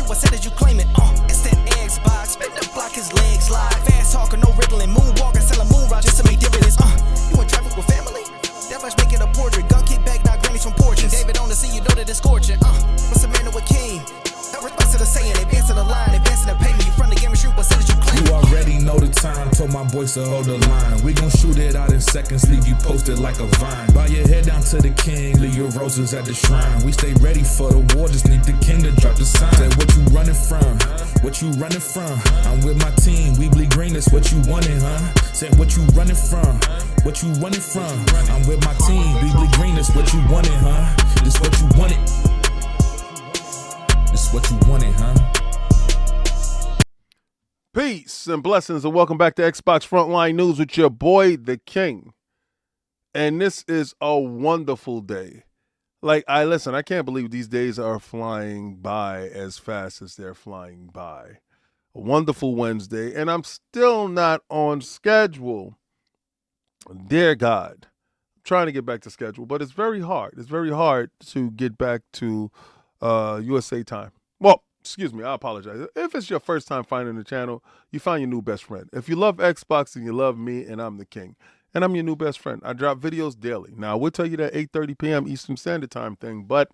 shoot, I said that you claim it. It's that Xbox, spin the block, his legs slide. Fast talker, no riddling, moonwalker, selling moon rock just to make dividends. You in traffic with family? That much making a portrait. Gun kick back, not grannies from porches. David on the scene, you know that it's scorching. What's a man with king? No response to the saying, advancing the line, advancing the payment. You front the game and shoot, what said that you claim? You already know the time, told my boys to hold the line. We gon' shoot it out in seconds, leave you posted like a vine. Bow your head down to the king, leave your roses at the shrine. We stay ready for the war, just need the king to drop the sign. Say what you running from, what you running from? I'm with my team, we bleed green, that's what you wanted, huh? Say what you running from, what you running from? I'm with my team, we bleed green, that's what you wanted, huh? This what you wanted. This what you wanted, huh? Peace and blessings, and welcome back to Xbox Frontline News with your boy, The King. And this is a wonderful day. I can't believe these days are flying by as fast as they're flying by. A wonderful Wednesday, and I'm still not on schedule. Dear God, I'm trying to get back to schedule, but it's very hard. It's very hard to get back to USA time. Well, excuse me, I apologize. If it's your first time finding the channel, you find your new best friend. If you love Xbox and you love me, and I'm the king, and I'm your new best friend. I drop videos daily. Now, I will tell you that 8:30 p.m. Eastern Standard Time thing, but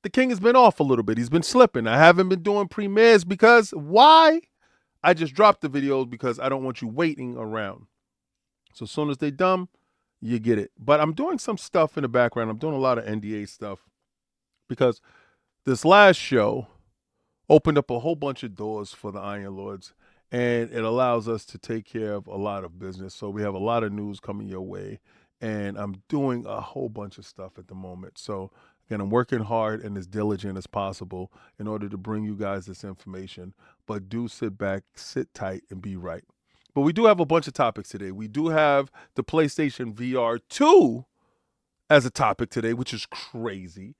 the king has been off a little bit. He's been slipping. I haven't been doing premieres because why? I just dropped the videos because I don't want you waiting around. So as soon as they're done, you get it. But I'm doing some stuff in the background. I'm doing a lot of NDA stuff because this last show opened up a whole bunch of doors for the Iron Lords, and it allows us to take care of a lot of business. So we have a lot of news coming your way, and I'm doing a whole bunch of stuff at the moment. So again, I'm working hard and as diligent as possible in order to bring you guys this information, but do sit back, sit tight, and be right. But we do have a bunch of topics today. We do have the PlayStation VR 2 as a topic today, which is crazy.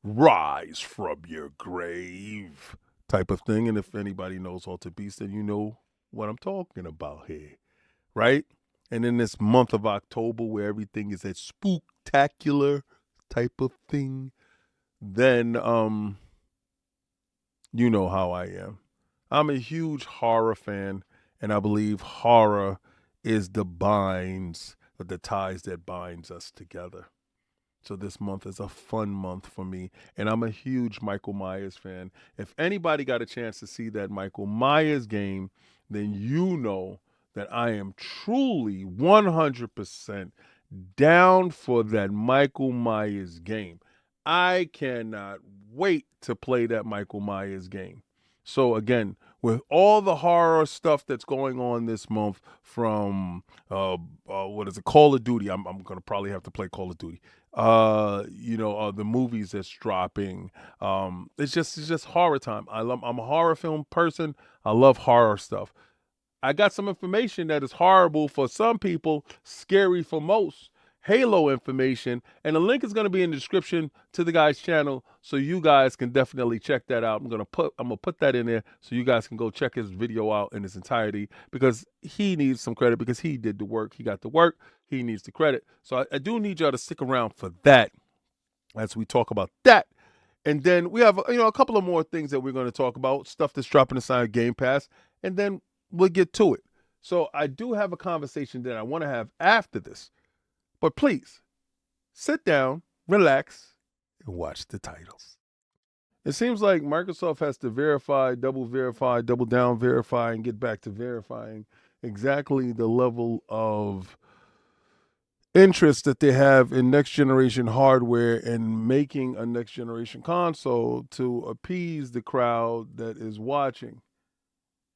Rise from your grave type of thing. And if anybody knows Altered Beast, then you know what I'm talking about here, right? And in this month of October where everything is a spooktacular type of thing, then you know how I am. I'm a huge horror fan, and I believe horror is the ties that binds us together. So this month is a fun month for me, and I'm a huge Michael Myers fan. If anybody got a chance to see that Michael Myers game, then you know that I am truly 100% down for that Michael Myers game. I cannot wait to play that Michael Myers game. So again, with all the horror stuff that's going on this month from, Call of Duty. I'm going to probably have to play Call of Duty. The movies that's dropping. It's just horror time. I'm a horror film person. I love horror stuff. I got some information that is horrible for some people, scary for most. Halo information, and the link is going to be in the description to the guy's channel, so you guys can definitely check that out. I'm gonna put that in there so you guys can go check his video out in its entirety, because he needs some credit because he did the work. He got the work. He needs the credit. So I do need y'all to stick around for that as we talk about that. And then we have a couple of more things that we're going to talk about, stuff that's dropping inside Game Pass, and then we'll get to it. So I do have a conversation that I want to have after this. But please, sit down, relax, and watch the titles. It seems like Microsoft has to verify, double down, verify, and get back to verifying exactly the level of interest that they have in next-generation hardware and making a next-generation console to appease the crowd that is watching.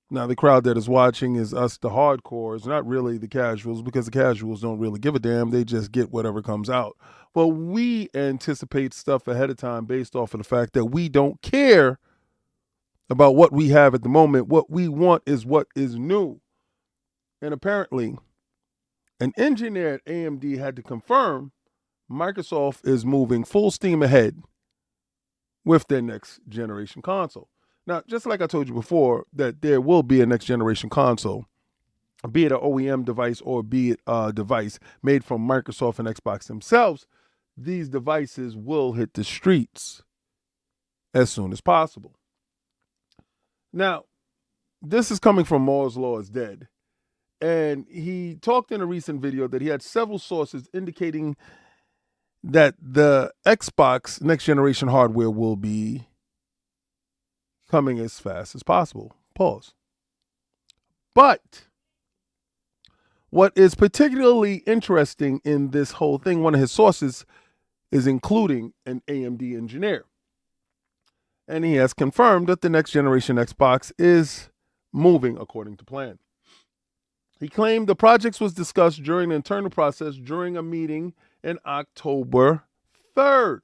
Now, the crowd that is watching is us, the hardcores, not really the casuals, because the casuals don't really give a damn. They just get whatever comes out. Well, we anticipate stuff ahead of time based off of the fact that we don't care about what we have at the moment. What we want is what is new. And apparently, an engineer at AMD had to confirm Microsoft is moving full steam ahead with their next generation console. Now, just like I told you before, that there will be a next generation console, be it an OEM device or be it a device made from Microsoft and Xbox themselves, these devices will hit the streets as soon as possible. Now, this is coming from Moore's Law is Dead. And he talked in a recent video that he had several sources indicating that the Xbox next generation hardware will be coming as fast as possible. Pause. But what is particularly interesting in this whole thing, one of his sources is including an AMD engineer. And he has confirmed that the next generation Xbox is moving according to plan. He claimed the project was discussed during the internal process during a meeting in October 3rd,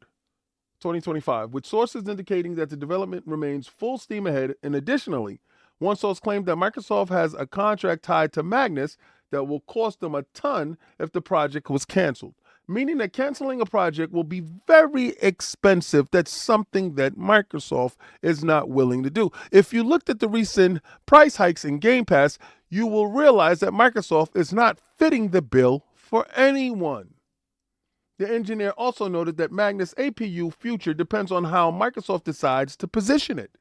2025, with sources indicating that the development remains full steam ahead. And additionally, one source claimed that Microsoft has a contract tied to Magnus that will cost them a ton if the project was canceled, meaning that canceling a project will be very expensive. That's something that Microsoft is not willing to do. If you looked at the recent price hikes in Game Pass, you will realize that Microsoft is not fitting the bill for anyone. The engineer also noted that Magnus APU future depends on how Microsoft decides to position it.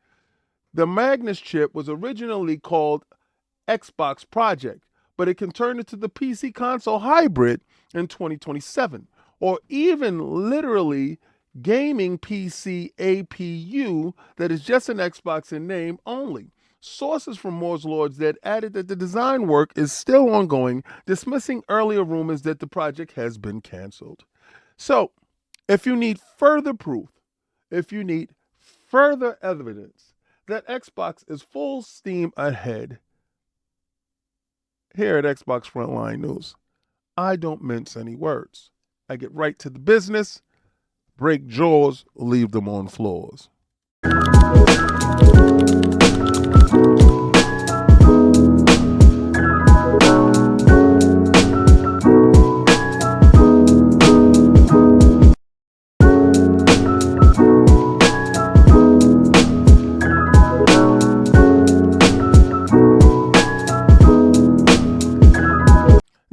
The Magnus chip was originally called Xbox Project, but it can turn into the PC console hybrid in 2027, or even literally gaming PC APU that is just an Xbox in name only. Sources from Moore's Law that added that the design work is still ongoing, dismissing earlier rumors that the project has been canceled. So, if you need further proof, if you need further evidence that Xbox is full steam ahead, here at Xbox Frontline News, I don't mince any words. I get right to the business, break jaws, leave them on floors.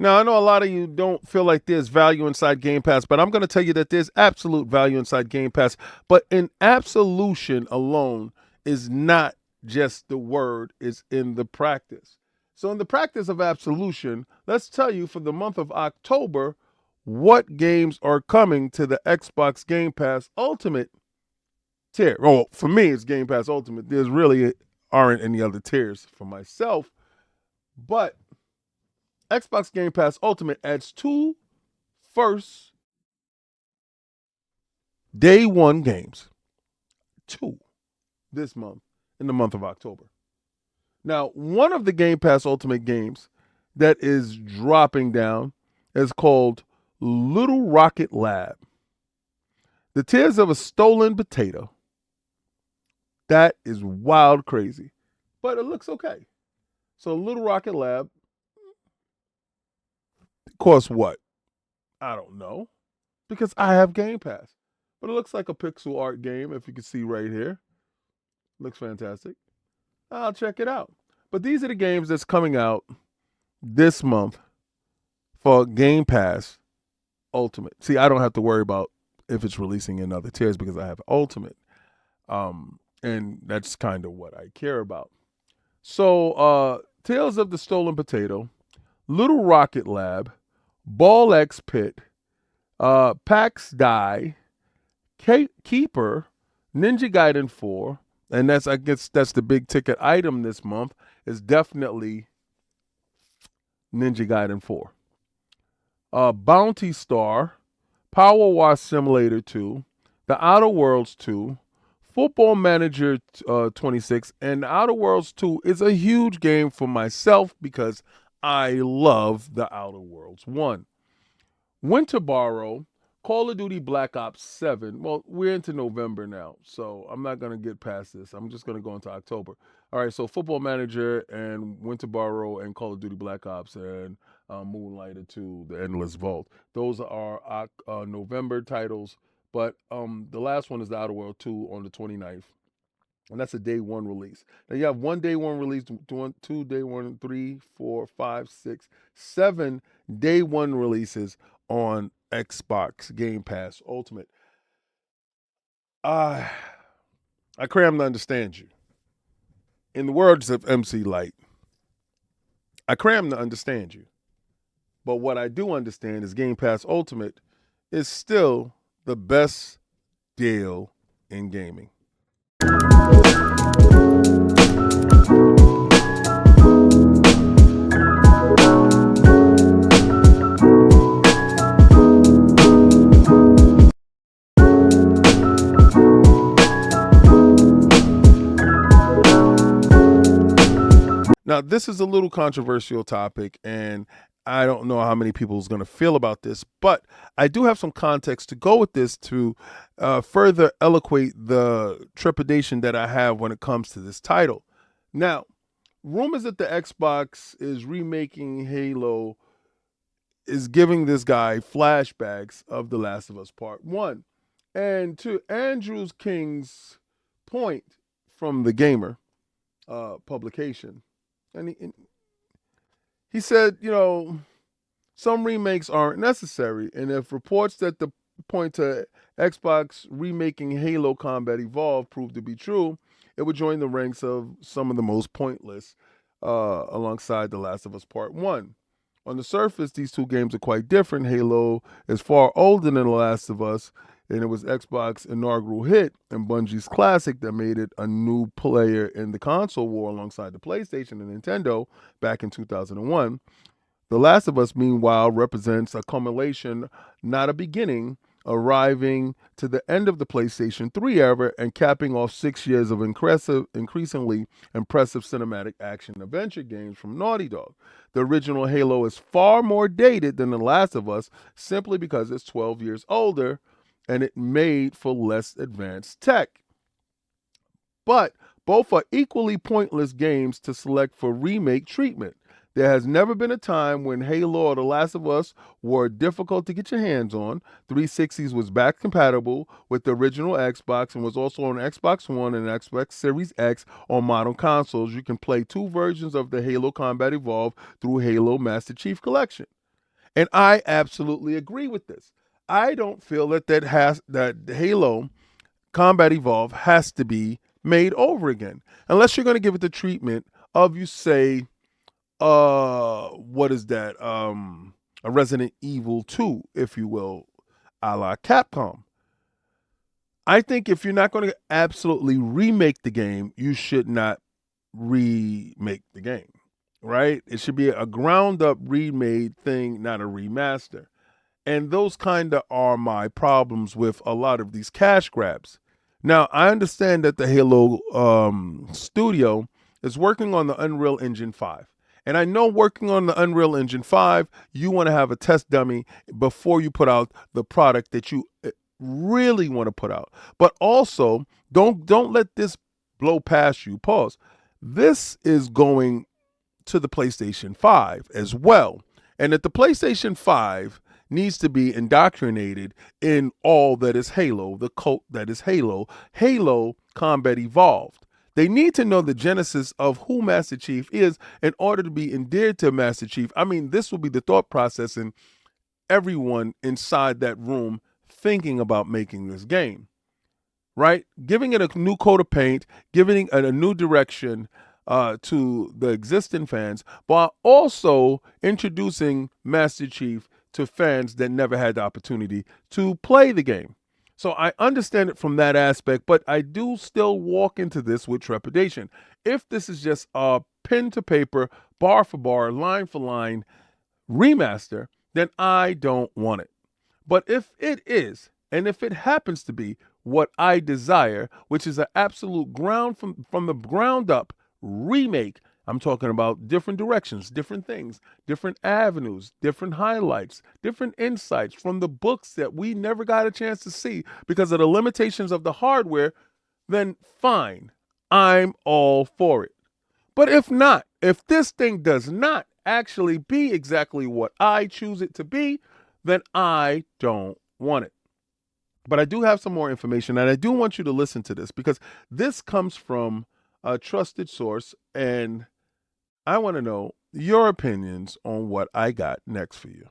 Now, I know a lot of you don't feel like there's value inside Game Pass, but I'm going to tell you that there's absolute value inside Game Pass. But in absolution alone is not just the word, it's in the practice. So in the practice of absolution, let's tell you for the month of October, what games are coming to the Xbox Game Pass Ultimate tier. Well, for me, it's Game Pass Ultimate. There's really aren't any other tiers for myself, but Xbox Game Pass Ultimate adds 2 first day one games. 2 this month, in the month of October. Now, one of the Game Pass Ultimate games that is dropping down is called Little Rocket Lab. The Tears of a Stolen Potato. That is wild crazy, but it looks okay. So Little Rocket Lab costs what? I don't know, because I have Game Pass. But it looks like a pixel art game, if you can see right here. Looks fantastic. I'll check it out. But these are the games that's coming out this month for Game Pass Ultimate. See, I don't have to worry about if it's releasing in other tiers because I have Ultimate. And that's kind of what I care about. So, Tales of the Stolen Potato, Little Rocket Lab, Ball X Pit, PAX Die, Keeper, Ninja Gaiden 4, and I guess that's the big ticket item this month, is definitely Ninja Gaiden 4. Bounty Star, Power Wash Simulator 2, The Outer Worlds 2, Football Manager 26, and The Outer Worlds 2 is a huge game for myself because I love The Outer Worlds 1. Winter Borrow, Call of Duty Black Ops 7. Well, we're into November now, so I'm not going to get past this. I'm just going to go into October. All right, so Football Manager and Winter Borrow and Call of Duty Black Ops and Moonlighter 2, The Endless Vault. Those are November titles, but the last one is The Outer World 2 on the 29th. And that's a day one release. Now you have 1 day one release, 2 day one, 3, 4, 5, 6, 7 day one releases on Xbox Game Pass Ultimate. I cram to understand you. In the words of MC Light, I cram to understand you. But what I do understand is Game Pass Ultimate is still the best deal in gaming. Now, this is a little controversial topic, and I don't know how many people is going to feel about this, but I do have some context to go with this to further eloquate the trepidation that I have when it comes to this title. Now, rumors that the Xbox is remaking Halo is giving this guy flashbacks of The Last of Us Part 1. And to Andrews King's point from The Gamer publication, and he said, some remakes aren't necessary. And if reports that the point to Xbox remaking Halo Combat Evolved prove to be true, it would join the ranks of some of the most pointless alongside The Last of Us Part 1. On the surface, these two games are quite different. Halo is far older than The Last of Us, and it was Xbox's inaugural hit and Bungie's classic that made it a new player in the console war alongside the PlayStation and Nintendo back in 2001. The Last of Us, meanwhile, represents a culmination, not a beginning, arriving to the end of the PlayStation 3 era and capping off 6 years of increasingly impressive cinematic action adventure games from Naughty Dog. The original Halo is far more dated than The Last of Us simply because it's 12 years older and it made for less advanced tech. But both are equally pointless games to select for remake treatment. There has never been a time when Halo or The Last of Us were difficult to get your hands on. 360s was back compatible with the original Xbox and was also on Xbox One and Xbox Series X on modern consoles. You can play two versions of the Halo Combat Evolved through Halo Master Chief Collection. And I absolutely agree with this. I don't feel that Halo Combat Evolved has to be made over again, unless you're going to give it the treatment of, you say, what is that? A Resident Evil 2, if you will, a la Capcom. I think if you're not going to absolutely remake the game, you should not remake the game, right? It should be a ground up remade thing, not a remaster. And those kind of are my problems with a lot of these cash grabs. Now, I understand that the Halo studio is working on the Unreal Engine 5. And I know working on the Unreal Engine 5, you want to have a test dummy before you put out the product that you really want to put out. But also, don't let this blow past you. Pause. This is going to the PlayStation 5 as well. And that the PlayStation 5 needs to be indoctrinated in all that is Halo, the cult that is Halo, Halo Combat Evolved. They need to know the genesis of who Master Chief is in order to be endeared to Master Chief. I mean, this will be the thought process in everyone inside that room thinking about making this game, right? Giving it a new coat of paint, giving it a new direction to the existing fans, but also introducing Master Chief to fans that never had the opportunity to play the game. So I understand it from that aspect, but I do still walk into this with trepidation. If this is just a pen to paper, bar for bar, line for line remaster, then I don't want it. But if it is, and if it happens to be what I desire, which is an absolute from the ground up remake, I'm talking about different directions, different things, different avenues, different highlights, different insights from the books that we never got a chance to see because of the limitations of the hardware, then fine, I'm all for it. But if not, if this thing does not actually be exactly what I choose it to be, then I don't want it. But I do have some more information, and I do want you to listen to this because this comes from a trusted source, and I want to know your opinions on what I got next for you.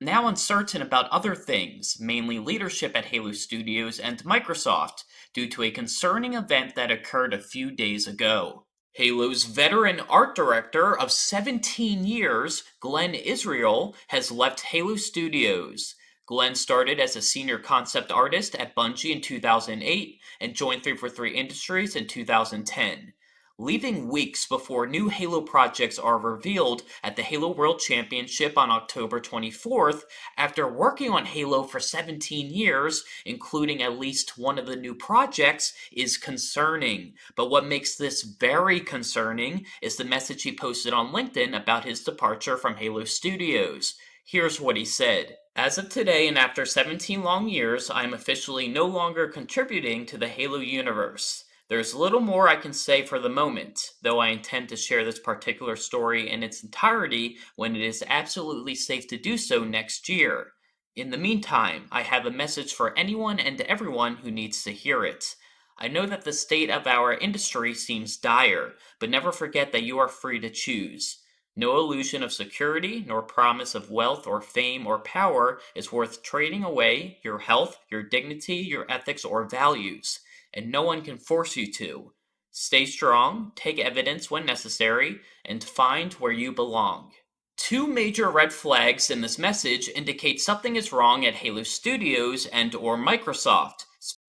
now uncertain about other things, mainly leadership at Halo Studios and Microsoft, due to a concerning event that occurred a few days ago. Halo's veteran art director of 17 years, Glenn Israel, has left Halo Studios. Glenn started as a senior concept artist at Bungie in 2008 and joined 343 Industries in 2010. Leaving weeks before new Halo projects are revealed at the Halo World Championship on October 24th, after working on Halo for 17 years, including at least one of the new projects, is concerning. But what makes this very concerning is the message he posted on LinkedIn about his departure from Halo Studios. Here's what he said. As of today, and after 17 long years, I am officially no longer contributing to the Halo universe. There's little more I can say for the moment, though I intend to share this particular story in its entirety when it is absolutely safe to do so next year. In the meantime, I have a message for anyone and everyone who needs to hear it. I know that the state of our industry seems dire, but never forget that you are free to choose. No illusion of security, nor promise of wealth or fame or power is worth trading away your health, your dignity, your ethics, or values. And no one can force you to. Stay strong, take evidence when necessary, and find where you belong. Two major red flags in this message indicate something is wrong at Halo Studios and or Microsoft.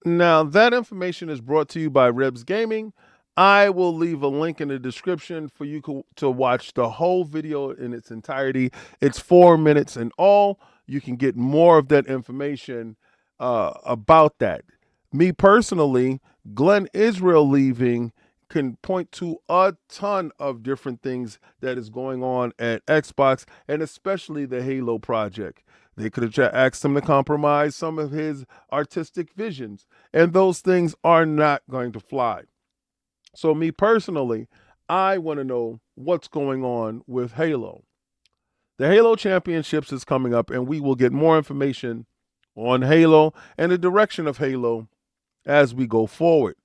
Now, that information is brought to you by Rebs Gaming. I will leave a link in the description for you to watch the whole video in its entirety. It's 4 minutes in all. You can get more of that information about that. Me personally, Glenn Israel leaving can point to a ton of different things that is going on at Xbox, and especially the Halo project. They could have asked him to compromise some of his artistic visions, and those things are not going to fly. So me personally, I want to know what's going on with Halo. The Halo Championships is coming up, and we will get more information on Halo and the direction of Halo as we go forward.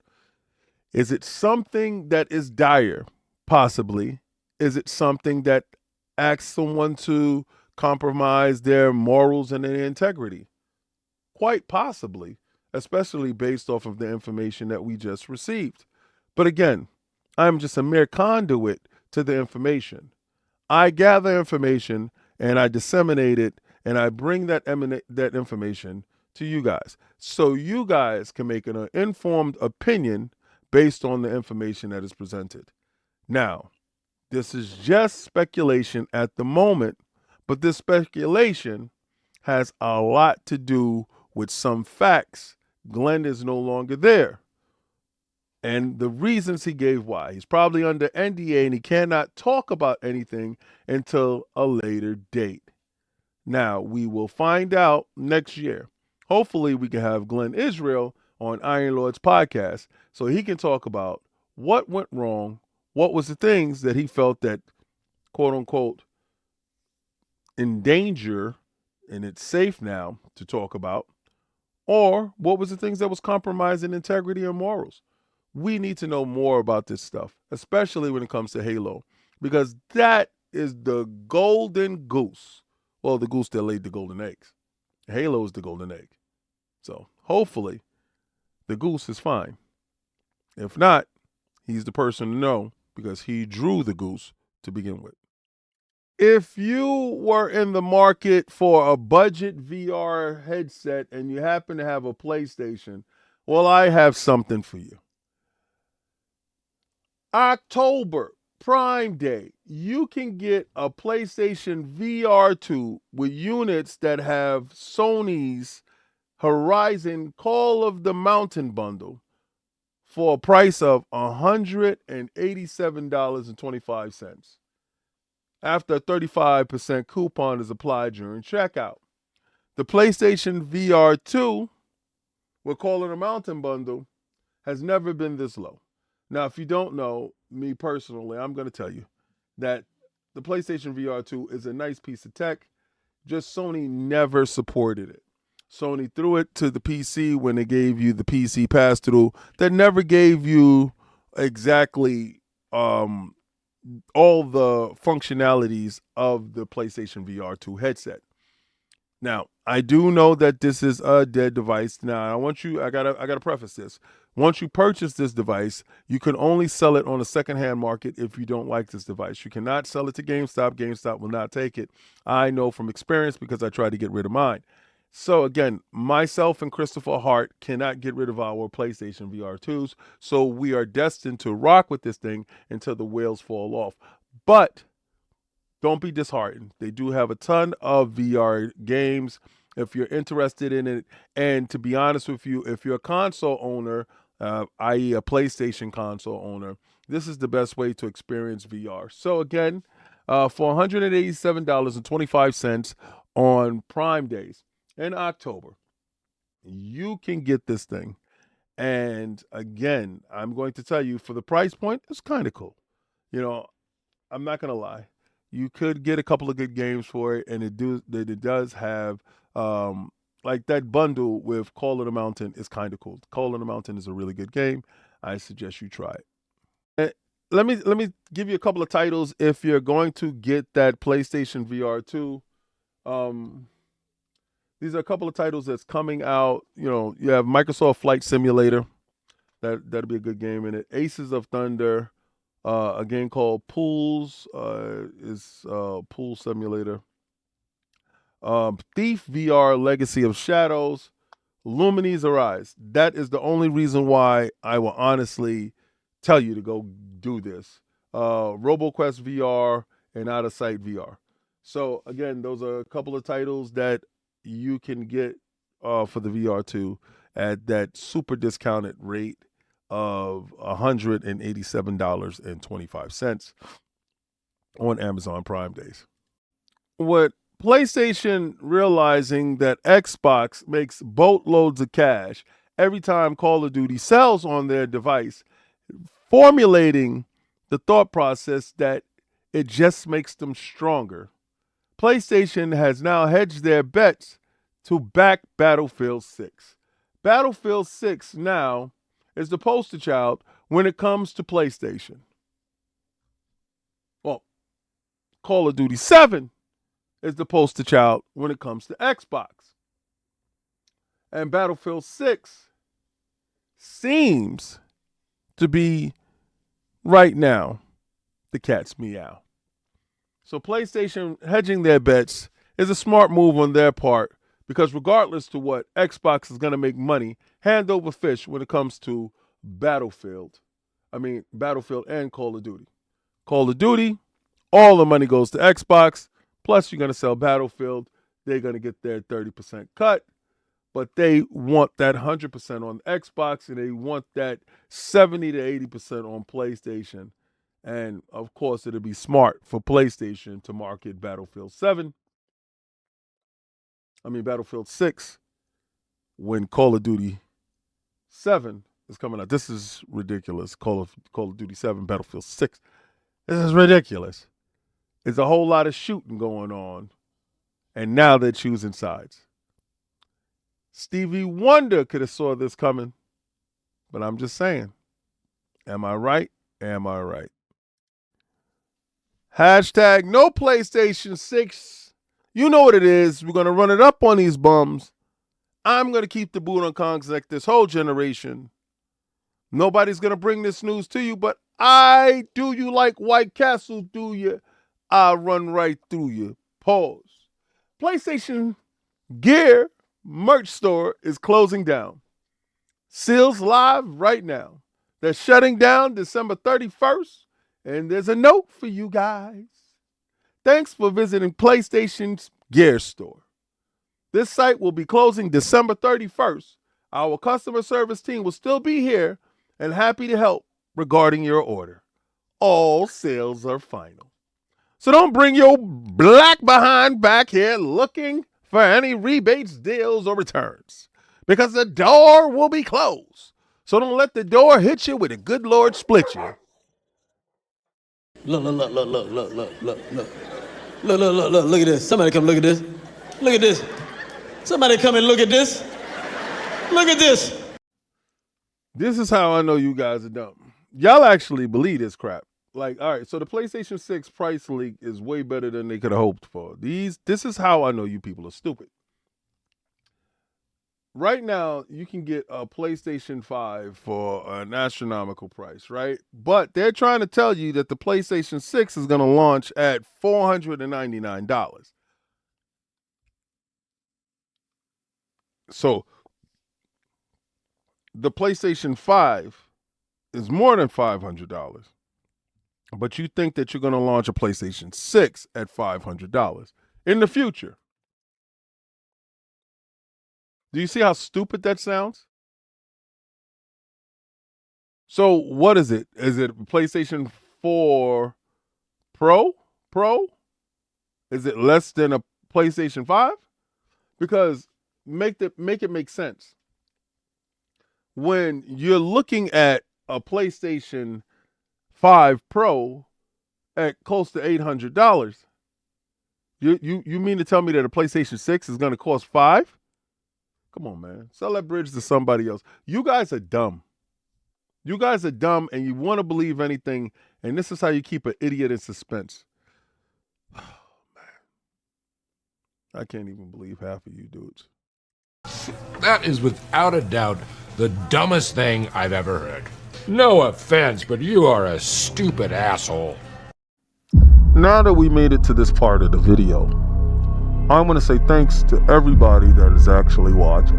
Is it something that is dire? Possibly. Is it something that asks someone to compromise their morals and their integrity? Quite possibly, especially based off of the information that we just received. But again, I'm just a mere conduit to the information. I gather information and I disseminate it, and I bring that information to you guys, so you guys can make an informed opinion based on the information that is presented. Now, this is just speculation at the moment, but this speculation has a lot to do with some facts. Glenn is no longer there, and the reasons he gave why. He's probably under NDA and he cannot talk about anything until a later date. Now, we will find out next year. Hopefully, we can have Glenn Israel on Iron Lord's podcast so he can talk about what went wrong, what was the things that he felt that, quote unquote, in danger, and it's safe now to talk about, or what was the things that was compromising integrity and morals. We need to know more about this stuff, especially when it comes to Halo, because that is the golden goose. Well, the goose that laid the golden eggs. Halo is the golden egg. So hopefully the goose is fine. If not, he's the person to know because he drew the goose to begin with. If you were in the market for a budget VR headset and you happen to have a PlayStation, well, I have something for you. October, Prime Day, you can get a PlayStation VR 2 with units that have Sony's Horizon Call of the Mountain bundle for a price of $187.25 after a 35% coupon is applied during checkout. The PlayStation VR 2 with Call of the Mountain bundle has never been this low. Now, if you don't know, me personally, I'm going to tell you that the PlayStation VR 2 is a nice piece of tech. Just Sony never supported it. Sony threw it to the PC when they gave you the PC pass-through. That never gave you exactly all the functionalities of the PlayStation VR 2 headset. Now, I do know that this is a dead device. Now, I gotta preface this. Once you purchase this device, you can only sell it on the secondhand market if you don't like this device. You cannot sell it to GameStop. GameStop will not take it. I know from experience because I tried to get rid of mine. So again, myself and Christopher Hart cannot get rid of our PlayStation VR2s. So we are destined to rock with this thing until the wheels fall off. But don't be disheartened. They do have a ton of VR games if you're interested in it. And to be honest with you, if you're a console owner, i.e., a PlayStation console owner, this is the best way to experience VR. So again, for $187.25 on Prime Days in October, you can get this thing. And again, I'm going to tell you, for the price point, it's kind of cool. You know, I'm not going to lie. You could get a couple of good games for it, and it does have like that bundle with Call of the Mountain is kind of cool. Call of the Mountain is a really good game. I suggest you try it. And let me give you a couple of titles if you're going to get that PlayStation VR 2. These are a couple of titles that's coming out. You know, you have Microsoft Flight Simulator. That'll be a good game in it. Aces of Thunder. A game called Pools is Pool Simulator. Thief VR Legacy of Shadows. Lumines Arise. That is the only reason why I will honestly tell you to go do this. RoboQuest VR and Out of Sight VR. So again, those are a couple of titles that you can get for the VR2 at that super discounted rate of $187.25 on Amazon Prime Days. What PlayStation realizing that Xbox makes boatloads of cash every time Call of Duty sells on their device, formulating the thought process that it just makes them stronger. PlayStation has now hedged their bets to back Battlefield 6. Battlefield 6 now is the poster child when it comes to PlayStation. Well, Call of Duty 7 is the poster child when it comes to Xbox. And Battlefield 6 seems to be, right now, the cat's meow. So PlayStation hedging their bets is a smart move on their part, because regardless to what, Xbox is going to make money hand over fist when it comes to Battlefield and Call of Duty. Call of Duty, all the money goes to Xbox, plus you're going to sell Battlefield. They're going to get their 30% cut, but they want that 100% on Xbox, and they want that 70 to 80% on PlayStation. And of course, it'll be smart for PlayStation to market Battlefield 6 when Call of Duty 7 is coming out. This is ridiculous. Call of Duty 7, Battlefield 6. This is ridiculous. There's a whole lot of shooting going on, and now they're choosing sides. Stevie Wonder could have saw this coming, but I'm just saying, am I right? Am I right? Hashtag no PlayStation 6. You know what it is. We're going to run it up on these bums. I'm going to keep the boot on Consec this whole generation. Nobody's going to bring this news to you, but I do you like White Castle, do you? I run right through you. Pause. PlayStation Gear merch store is closing down. Seals live right now. They're shutting down December 31st, and there's a note for you guys. Thanks for visiting PlayStation's Gear store. This site will be closing December 31st. Our customer service team will still be here and happy to help regarding your order. All sales are final. So don't bring your black behind back here looking for any rebates, deals, or returns, because the door will be closed. So don't let the door hit you with a good Lord split you. Look at this. Somebody come look at this. Look at this. Somebody come and look at this. Look at this. This is how I know you guys are dumb. Y'all actually believe this crap. Like, all right, so the PlayStation 6 price leak is way better than they could have hoped for. This is how I know you people are stupid. right now you can get a PlayStation 5 for an astronomical price, right? But they're trying to tell you that the PlayStation 6 is going to launch at $499. So the PlayStation 5 is more than $500. But you think that you're going to launch a PlayStation 6 at $500 in the future. Do you see how stupid that sounds? So what is it? Is it PlayStation 4 Pro? Is it less than a PlayStation 5? Because make it make sense. When you're looking at a PlayStation 5 Pro at close to $800, you mean to tell me that a PlayStation 6 is going to cost $5? Come on, man. Sell that bridge to somebody else. You guys are dumb. You guys are dumb and you want to believe anything, and this is how you keep an idiot in suspense. Oh, man. I can't even believe half of you dudes. That is without a doubt the dumbest thing I've ever heard. No offense, but you are a stupid asshole. Now that we made it to this part of the video, I want to say thanks to everybody that is actually watching.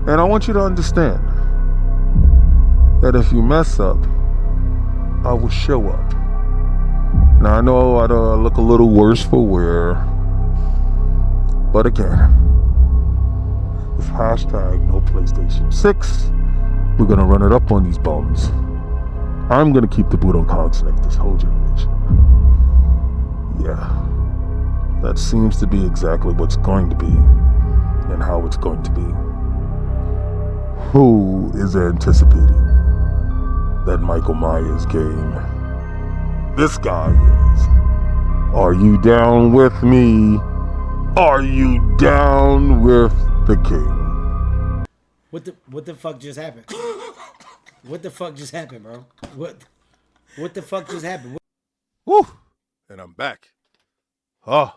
And I want you to understand that if you mess up, I will show up. Now I know I look a little worse for wear, but again, it's hashtag no PlayStation 6. We're gonna run it up on these bums. I'm gonna keep the boot on Cogs neck this whole generation. Yeah. That seems to be exactly what's going to be and how it's going to be. Who is anticipating that Michael Myers game? This guy is. Are you down with me? Are you down with the king? What the fuck just happened? What the fuck just happened, bro? What the fuck just happened? Woo! And I'm back. Oh.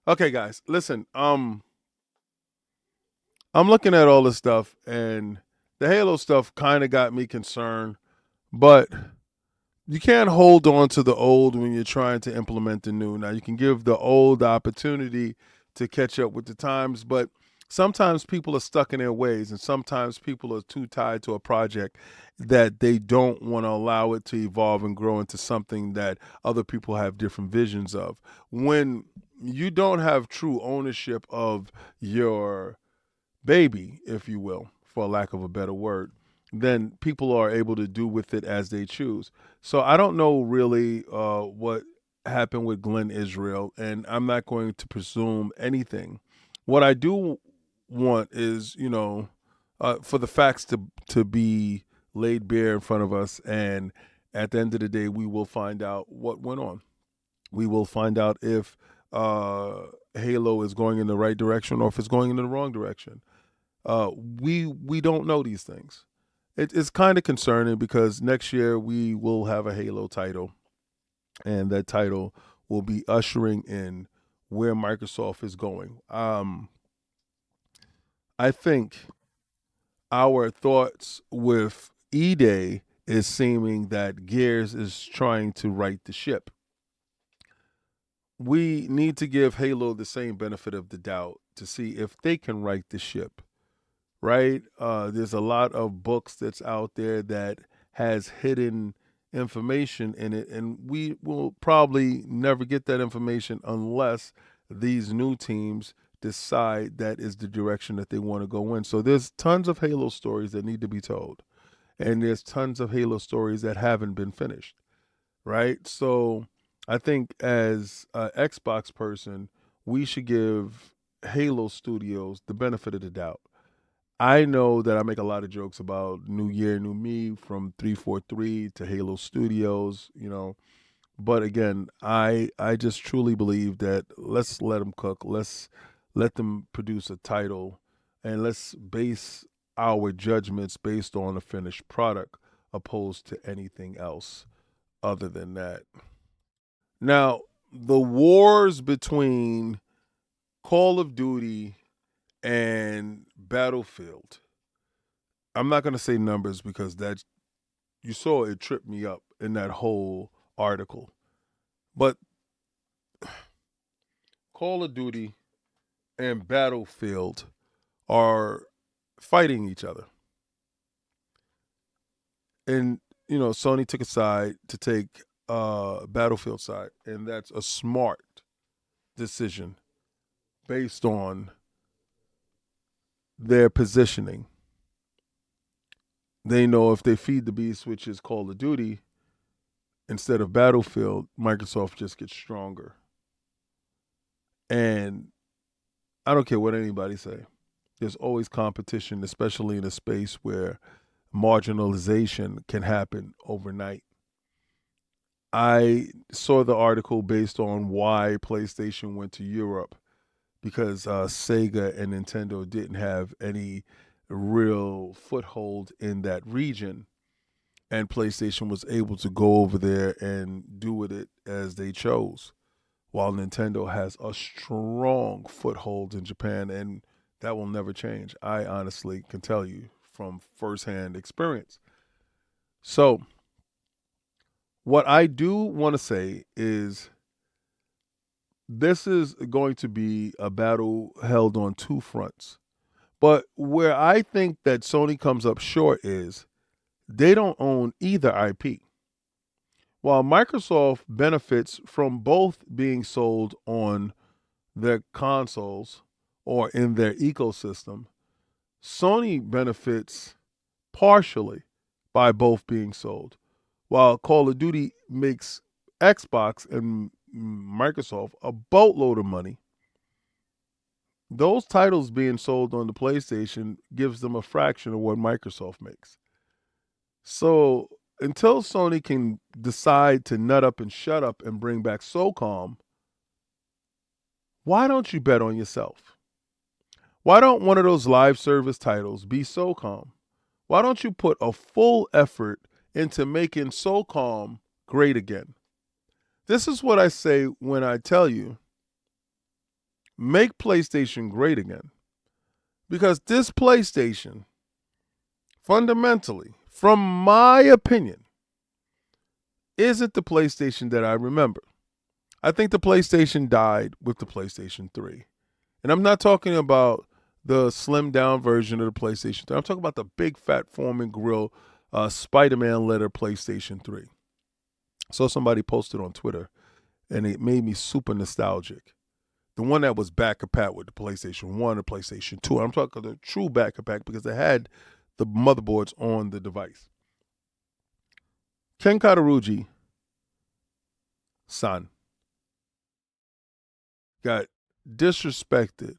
Okay, guys, listen. I'm looking at all this stuff, and the Halo stuff kind of got me concerned, but you can't hold on to the old when you're trying to implement the new. Now, you can give the old the opportunity to catch up with the times, but sometimes people are stuck in their ways, and sometimes people are too tied to a project that they don't want to allow it to evolve and grow into something that other people have different visions of. When you don't have true ownership of your baby, if you will, for lack of a better word, then people are able to do with it as they choose. So I don't know really what happened with Glenn Israel, and I'm not going to presume anything. What I do want is, for the facts to be laid bare in front of us, and at the end of the day, we will find out what went on. We will find out if Halo is going in the right direction or if it's going in the wrong direction. We don't know these things. It's kind of concerning because next year we will have a Halo title, and that title will be ushering in where Microsoft is going. I think our thoughts with E-Day is seeming that Gears is trying to right the ship. We need to give Halo the same benefit of the doubt to see if they can right the ship, right? There's a lot of books that's out there that has hidden information in it, and we will probably never get that information unless these new teams decide that is the direction that they want to go in. So there's tons of Halo stories that need to be told, and there's tons of Halo stories that haven't been finished, right? So I think as an Xbox person, we should give Halo Studios the benefit of the doubt. I know that I make a lot of jokes about New Year, New Me, from 343 to Halo Studios, But again, I just truly believe that let's let them cook. Let's let them produce a title, and let's base our judgments based on a finished product opposed to anything else other than that. Now, the wars between Call of Duty and Battlefield. I'm not going to say numbers because you saw it tripped me up in that whole article. But Call of Duty and Battlefield are fighting each other. And, Sony took a side to take Battlefield side, and that's a smart decision based on their positioning. They know if they feed the beast, which is Call of Duty, instead of Battlefield, Microsoft just gets stronger. And I don't care what anybody say. There's always competition, especially in a space where marginalization can happen overnight. I saw the article based on why PlayStation went to Europe because Sega and Nintendo didn't have any real foothold in that region, and PlayStation was able to go over there and do with it as they chose, while Nintendo has a strong foothold in Japan, and that will never change. I honestly can tell you from firsthand experience. So, what I do want to say is this is going to be a battle held on two fronts. But where I think that Sony comes up short is they don't own either IP. While Microsoft benefits from both being sold on their consoles or in their ecosystem, Sony benefits partially by both being sold. While Call of Duty makes Xbox and Microsoft a boatload of money, those titles being sold on the PlayStation gives them a fraction of what Microsoft makes. So until Sony can decide to nut up and shut up and bring back SOCOM, why don't you bet on yourself? Why don't one of those live service titles be SOCOM? Why don't you put a full effort into making SOCOM great again? This is what I say when I tell you, make PlayStation great again. Because this PlayStation, fundamentally, from my opinion, isn't the PlayStation that I remember. I think the PlayStation died with the PlayStation 3. And I'm not talking about the slimmed down version of the PlayStation 3. I'm talking about the big fat foaming grill Spider-Man letter PlayStation 3. So somebody posted on Twitter, and it made me super nostalgic. The one that was back-a-pat with the PlayStation 1 or PlayStation 2. I'm talking the true back-a-pat because they had the motherboards on the device. Ken Katarugi, son, got disrespected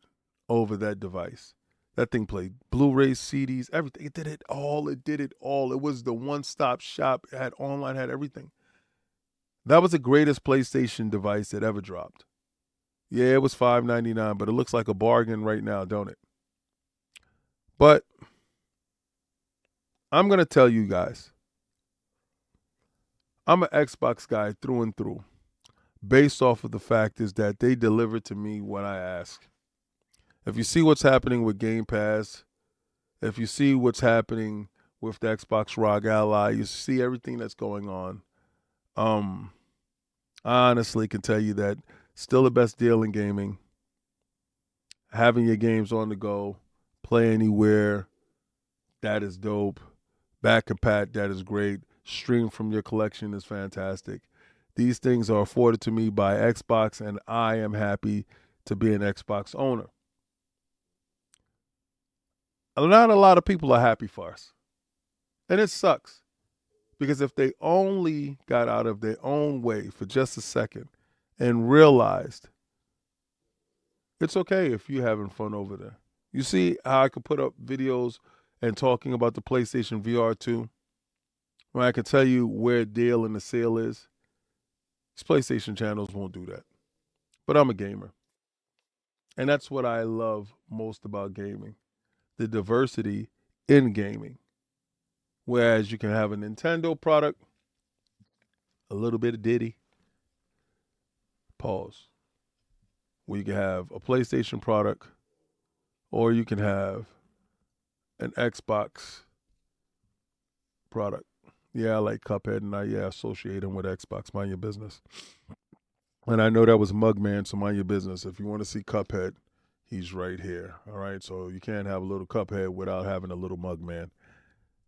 over that device. That thing played Blu-rays, CDs, everything. It did it all. It was the one-stop shop. It had online, had everything. That was the greatest PlayStation device that ever dropped. Yeah, it was $5.99, but it looks like a bargain right now, don't it? But I'm going to tell you guys, I'm an Xbox guy through and through, based off of the fact is that they deliver to me what I ask. If you see what's happening with Game Pass, if you see what's happening with the Xbox ROG Ally, you see everything that's going on. I honestly can tell you that still the best deal in gaming. Having your games on the go, play anywhere, that is dope. Back-a-pat, that is great. Stream from your collection is fantastic. These things are afforded to me by Xbox, and I am happy to be an Xbox owner. Not a lot of people are happy for us. And it sucks. Because if they only got out of their own way for just a second and realized it's okay if you're having fun over there. You see how I could put up videos and talking about the PlayStation VR 2? When I can tell you where deal and the sale is? These PlayStation channels won't do that. But I'm a gamer. And that's what I love most about gaming. The diversity in gaming. Whereas you can have a Nintendo product, a little bit of Diddy, pause. Where you can have a PlayStation product, or you can have an Xbox product. Yeah, I like Cuphead, and I associate him with Xbox. Mind your business. And I know that was Mugman, so mind your business. If you want to see Cuphead, he's right here. All right, so you can't have a little Cuphead without having a little Mugman.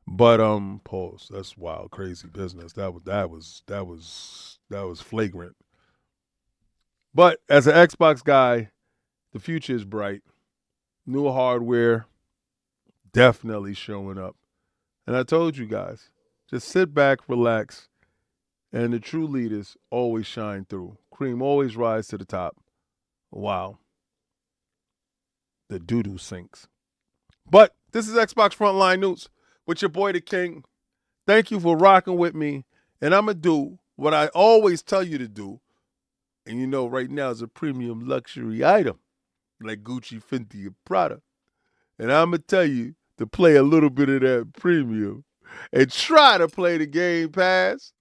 But pause. That's wild, crazy business. That was flagrant. But as an Xbox guy, the future is bright. New hardware definitely showing up. And I told you guys, just sit back, relax, and the true leaders always shine through. Cream always rise to the top. Wow. The doo-doo sinks. But this is Xbox Frontline News with your boy, the King. Thank you for rocking with me. And I'm going to do what I always tell you to do. And you know, right now is a premium luxury item like Gucci, Fenty, and Prada. And I'm going to tell you to play a little bit of that premium and try to play the Game Pass.